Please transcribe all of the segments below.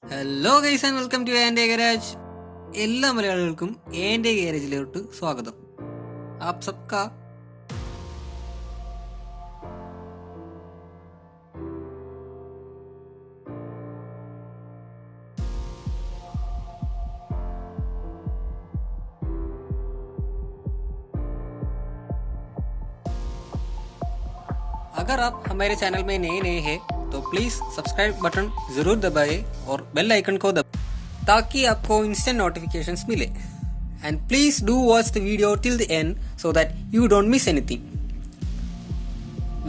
Hello guys and welcome to എൻ്റെ garage. എല്ലാ മലയാളികൾക്കും എൻ്റെ ഗാരേജിലോട്ട് സ്വാഗതം. ആപ് സബ്കാ अगर आप हमारे चैनल में नए हैं तो प्लीज़ सब्सक्राइब बटन ज़रूर दबाएं और बेल आइकन को दबाएं ताकि आपको इंस्टेंट नोटिफिकेशंस मिले. And please do watch the video till the end so that you don't miss anything.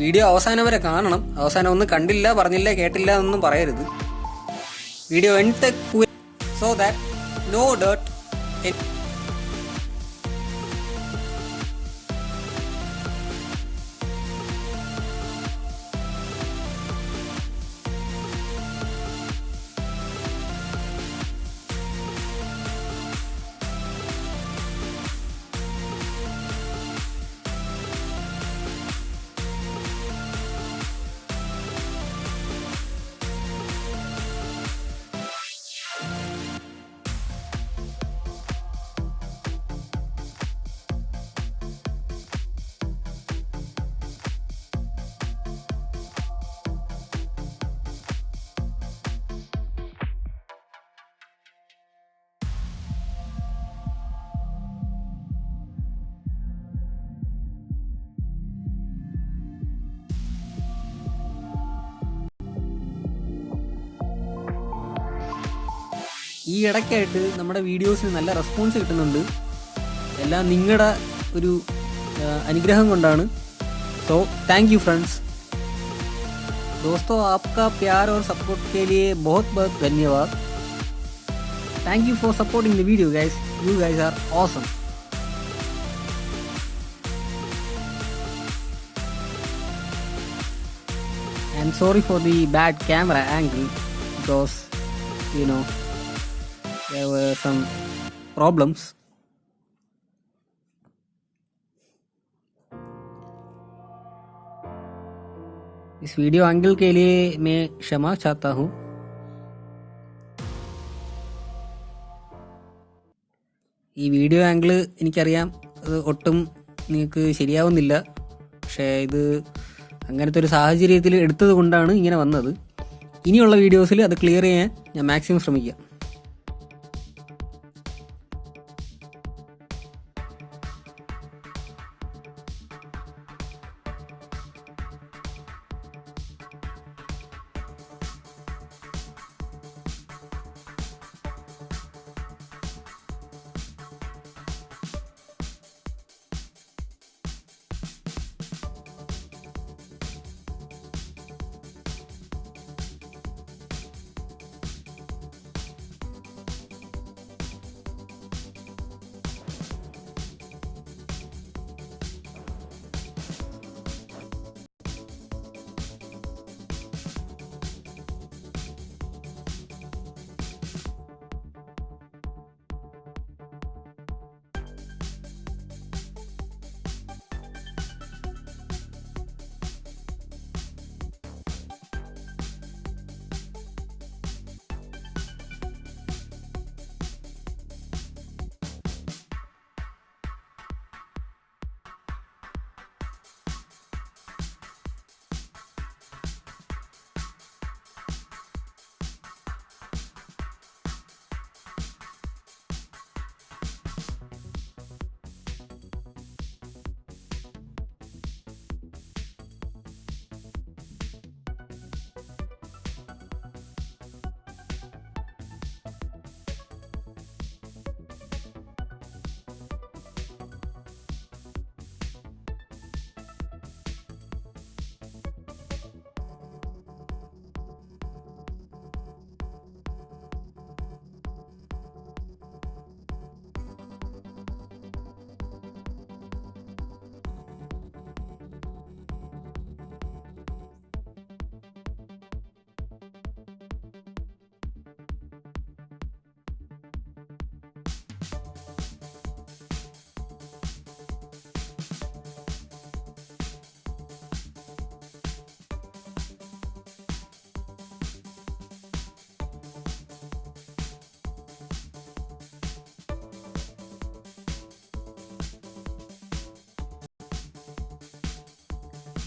Video അവസാനം വരെ കാണണം. അവസാനം ഒന്നും കണ്ടില്ല, പറഞ്ഞില്ല, കേട്ടില്ല എന്നൊന്നും പറയരുത്. Video end so that no doubt ഈ ഇടയ്ക്കായിട്ട് നമ്മുടെ വീഡിയോസിന് നല്ല റെസ്പോൺസ് കിട്ടുന്നുണ്ട്. എല്ലാം നിങ്ങളുടെ ഒരു അനുഗ്രഹം കൊണ്ടാണ്. So thank you friends. दोस्तों आपका प्यार और सपोर्ट के लिए बहुत बहुत धन्यवाद. Thank you for supporting the video guys. You guys are awesome. I'm sorry for the bad camera angle because there were some problems. इस वीडियो एंगल के लिए मैं क्षमा चाहता हूँ. ഈ വീഡിയോ ആംഗിൾ എനിക്കറിയാം അത് ഒട്ടും നിങ്ങൾക്ക് ശരിയാവുന്നില്ല. പക്ഷേ ഇത് അങ്ങനത്തെ ഒരു സാഹചര്യത്തിൽ എടുത്തത് കൊണ്ടാണ് ഇങ്ങനെ വന്നത്. ഇനിയുള്ള വീഡിയോസിൽ അത് ക്ലിയർ ചെയ്യാൻ ഞാൻ മാക്സിമം ശ്രമിക്കാം.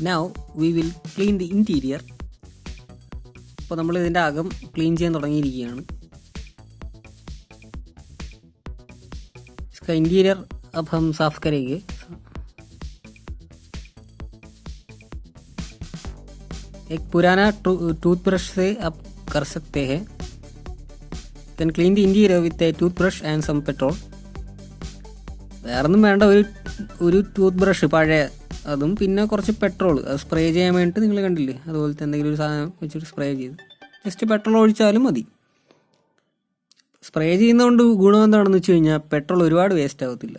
Now we will clean the interior. അപ്പോൾ നമ്മൾ ഇതിൻ്റെ അകം ക്ലീൻ ചെയ്യാൻ തുടങ്ങിയിരിക്കുകയാണ്. इसका इंटीरियर अब हम साफ करेंगे. एक पुराना टूथब्रश से आप कर सकते हैं. You can clean the interior with a toothbrush and some petrol. വേറൊന്നും വേണ്ട, ഒരു ടൂത്ത് ബ്രഷ് പഴയ, അതും പിന്നെ കുറച്ച് പെട്രോൾ സ്പ്രേ ചെയ്യാൻ വേണ്ടിയിട്ട് നിങ്ങൾ കണ്ടില്ലേ, അതുപോലത്തെ എന്തെങ്കിലും ഒരു സാധനം വെച്ചിട്ട് സ്പ്രേ ചെയ്ത് ജസ്റ്റ് പെട്രോൾ ഒഴിച്ചാലും മതി. സ്പ്രേ ചെയ്യുന്നതുകൊണ്ട് ഗുണം എന്താണെന്ന് വെച്ച് കഴിഞ്ഞാൽ പെട്രോൾ ഒരുപാട് വേസ്റ്റ് ആകത്തില്ല.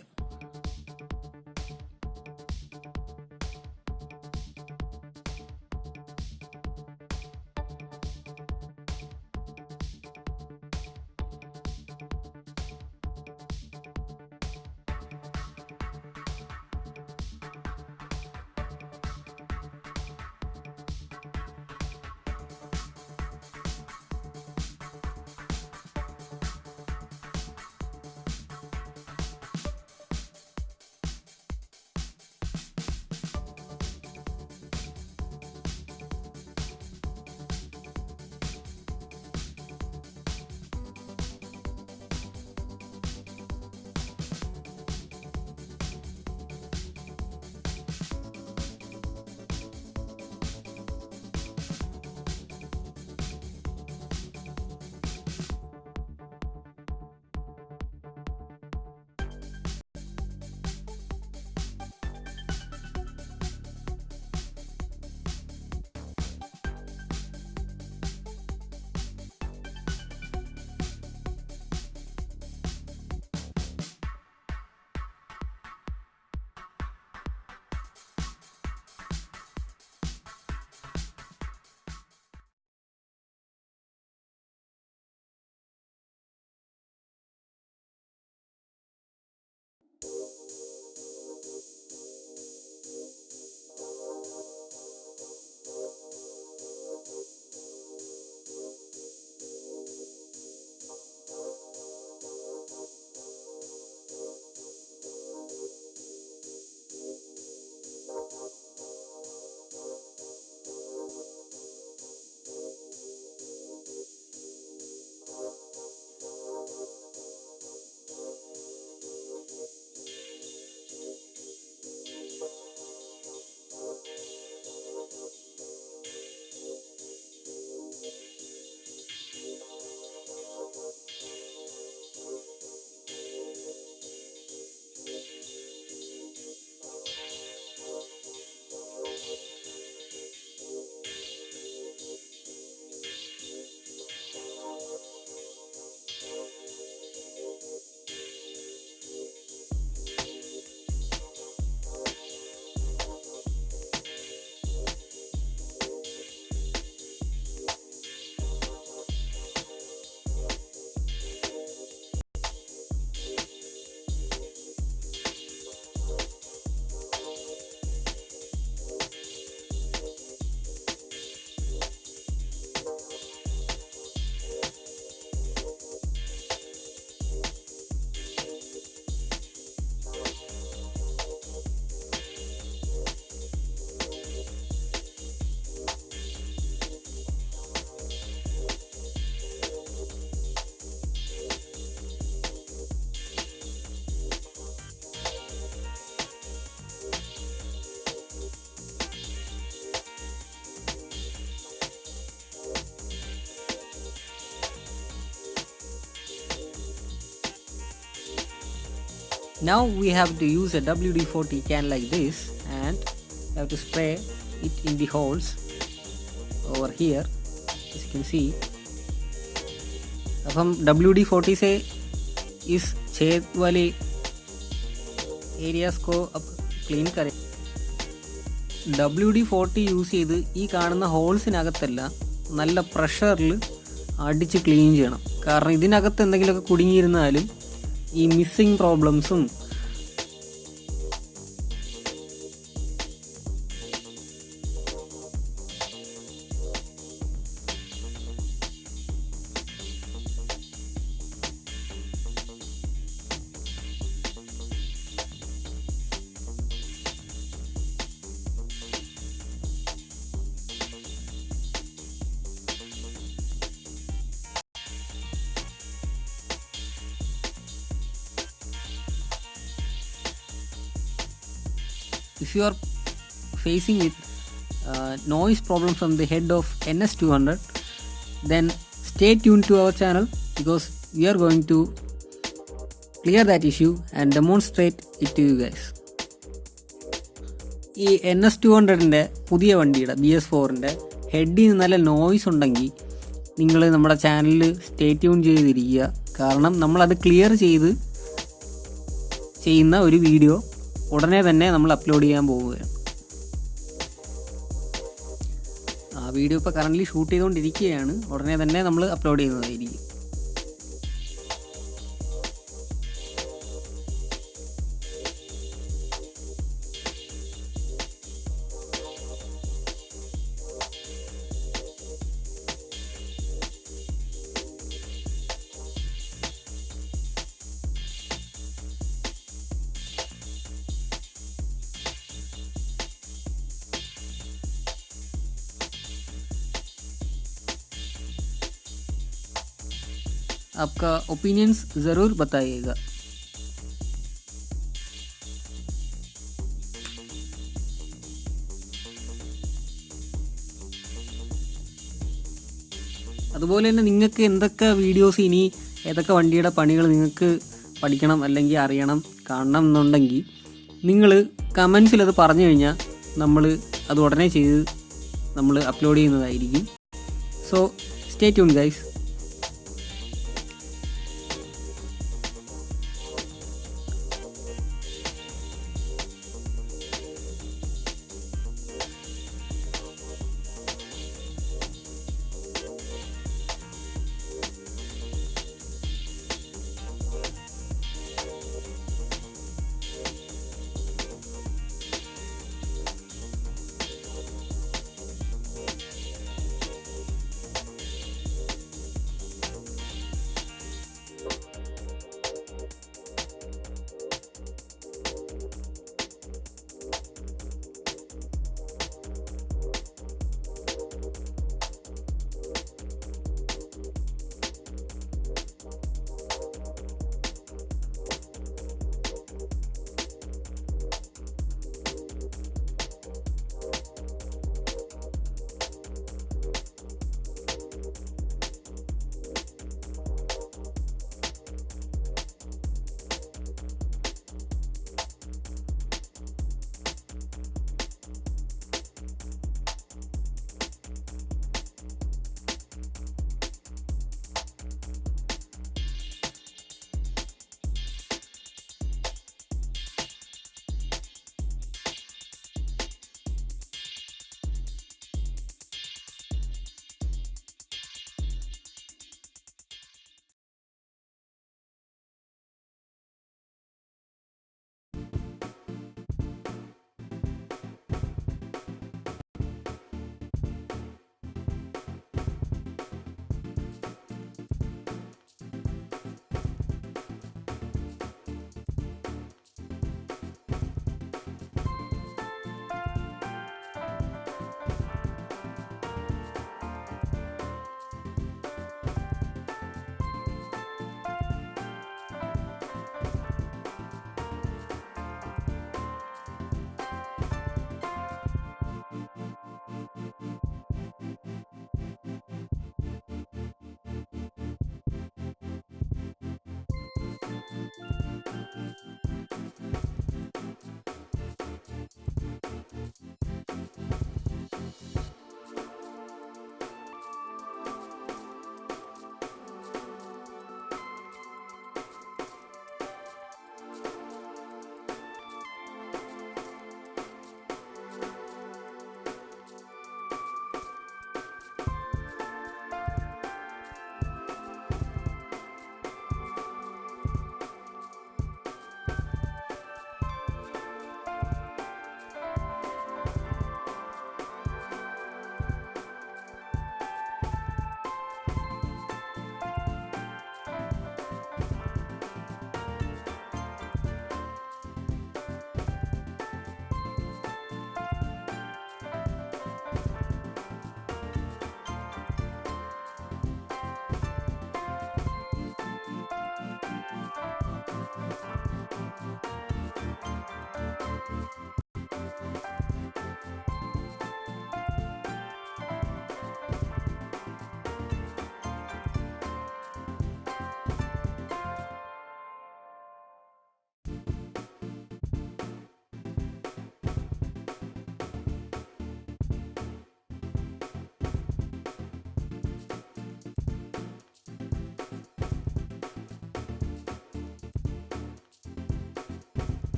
Now we have to use a WD-40 can like this, and you have to spray it in the holes over here, as you can see. अब हम WD-40 से इस छेद वाले एरियास को अब ക്ലീൻ കരേ. WD-40 യൂസ് ചെയ്ത് ഈ കാണുന്ന ഹോൾസിനകത്തല്ല, നല്ല പ്രഷറിൽ അടിച്ച് ക്ലീൻ ചെയ്യണം. കാരണം ഇതിനകത്ത് എന്തെങ്കിലുമൊക്കെ കുടുങ്ങിയിരുന്നാലും ഈ missing പ്രോബ്ലംസും if you are facing with noise problem from the head of NS200, then stay tuned to our channel because we are going to clear that issue and demonstrate it to you guys. ഈ NS200-ൻ്റെ പുതിയ വണ്ടിയുടെ BS4-ൻ്റെ ഹെഡിൽ നല്ല noise ഉണ്ടെങ്കിൽ നിങ്ങൾ നമ്മുടെ ചാനലിൽ stay tune ചെയ്തിരിക്കുക. കാരണം നമ്മളത് ക്ലിയർ ചെയ്യുന്ന ഒരു വീഡിയോ ഉടനെ തന്നെ നമ്മൾ അപ്ലോഡ് ചെയ്യാൻ പോവുകയാണ്. ആ വീഡിയോ ഇപ്പോൾ കറൻ്റ്ലി ഷൂട്ട് ചെയ്തുകൊണ്ടിരിക്കുകയാണ്. ഉടനെ തന്നെ നമ്മൾ അപ്ലോഡ് ചെയ്യുന്നതായിരിക്കും. आपका ओपिनियंस ज़रूर बताइएगा. അതുപോലെ തന്നെ നിങ്ങൾക്ക് എന്തൊക്കെ വീഡിയോസ് ഇനി ഏതൊക്കെ വണ്ടിയുടെ പണികൾ നിങ്ങൾക്ക് പഠിക്കണം അല്ലെങ്കിൽ അറിയണം കാണണം എന്നുണ്ടെങ്കിൽ നിങ്ങൾ കമൻസിൽ അത് പറഞ്ഞു കഴിഞ്ഞാൽ നമ്മൾ അത് ഉടനെ ചെയ്ത് നമ്മൾ അപ്ലോഡ് ചെയ്യുന്നതായിരിക്കും. So stay tune guys.